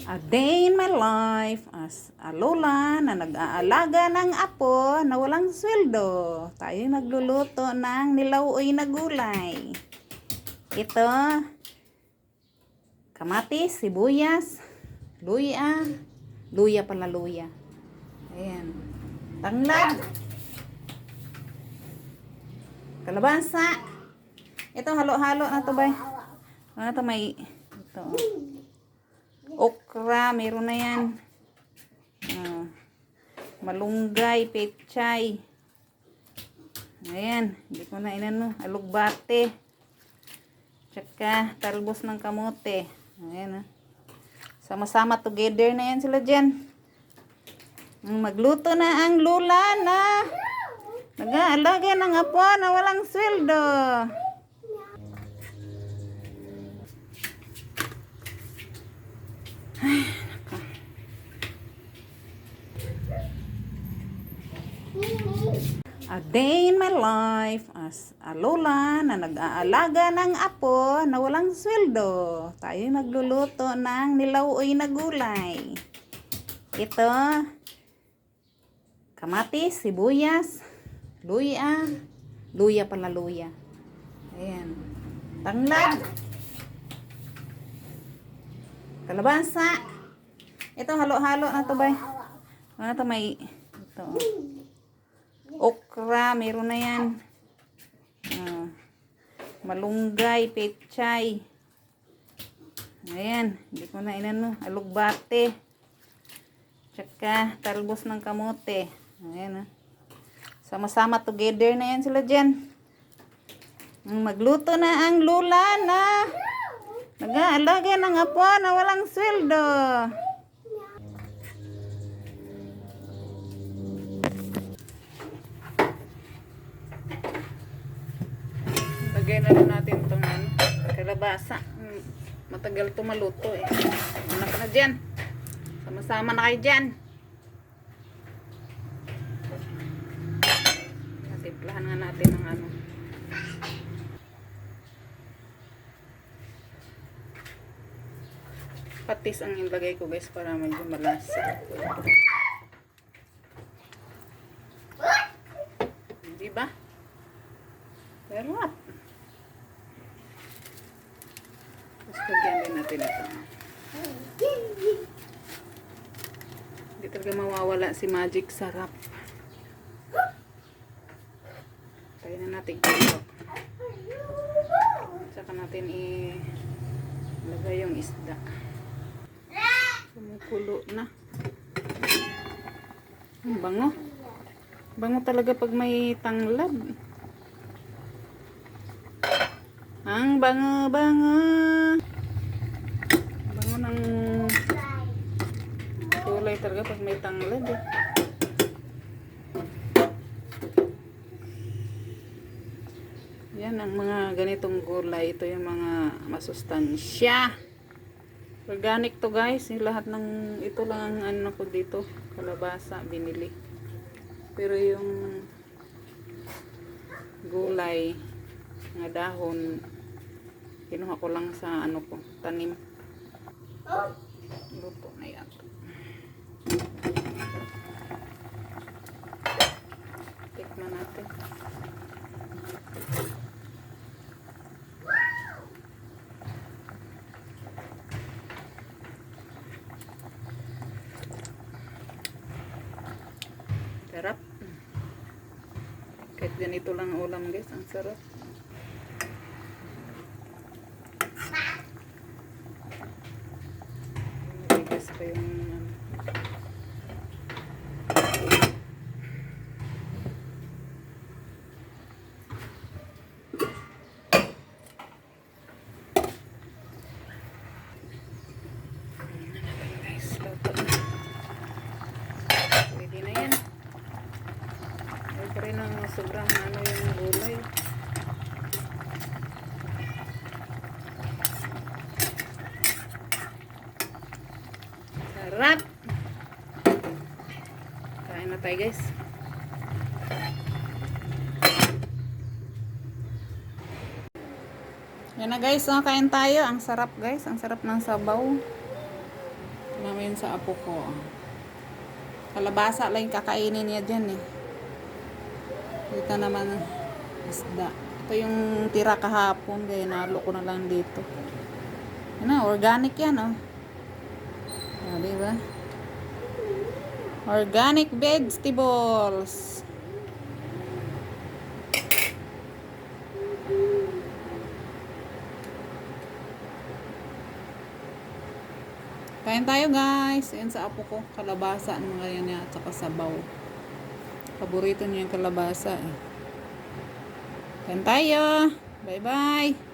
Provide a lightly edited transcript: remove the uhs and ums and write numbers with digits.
A day in my life as a lola na nag-aalaga ng apo na walang sweldo. Tayo nagluluto ng nilauoy na gulay. Ito, kamatis, sibuyas, luya. Luya pala, luya. Ayan. Tanglad. Kalabasa. Ito, halo-halo na to, bay. Ano to, may ito. Okra, meron na yan. Malunggay, pechay. Ayan, hindi ko na inano. Alugbate. Tsaka talbos ng kamote. Ayan, sama-sama together na yan sila dyan. Magluto na ang lula na nag-aalaga ng apo na walang sweldo. A day in my life as a lola na nag-aalaga ng apo na walang sweldo. Tayo magluluto ng nilauoy na gulay. Ito, kamatis, sibuyas, luya. Luya pala, luya. Ayan. Tanglad. Kalabasa. Ito, halo-halo na to, bay. Ano to, may ito. Okra, meron na yan. Malunggay, pechay. Ayan, hindi ko na inano. Alugbate. Tsaka talbos ng kamote. Ayan, sama-sama together na yan sila dyan. Magluto na ang lula na nag-aalaga ng apo na walang sweldo. Lagay na rin natin itong kalabasa. Matagal ito maluto eh. Ano ka na dyan? Sama-sama na kayo dyan. Timplahan nga natin ng ano. Patis ang ilagay ko guys para medyo malasa. Diba? Pero what? Tapos lagyan din natin ito. Hindi talaga mawawala si Magic Sarap. Tayo na natin ito. Saka natin ilagay yung isda. Kumukulo na. Ang bango. Bango talaga pag may tanglad. Ang bango-bango. Bango ng kulay talaga pag may tanglad eh. Yan ang mga ganitong gulay. Ito yung mga masustansya. Organic to guys. Yung lahat ng ito lang ang ano ko dito. Kalabasa binili. Pero yung gulay nga dahon kinuha ko lang sa ano ko tanim. Luto na yan. Tikman natin. Sarap. Kahit ganito lang ulam guys, ang sarap. Bigas pa yung guys, luto na. Pwede na yan. Ay pa rin ang sobrang ano yung gulay. Sarap! Kain na tayo guys. Yan na guys, kain tayo. Ang sarap guys, ang sarap ng sabaw. Ngayon sa apo ko. Kalabasa lang yung kakainin niya dyan eh. Dito naman isda. Ito yung tira kahapon. Kaya nalo ko na lang dito. Ano, organic yan oh. Diba? Organic vegetables. Kain tayo guys. Ayan sa apo ko. Kalabasa. Ano nga yan at saka sabaw. Paborito niya yung kalabasa eh. Kain tayo. Bye bye.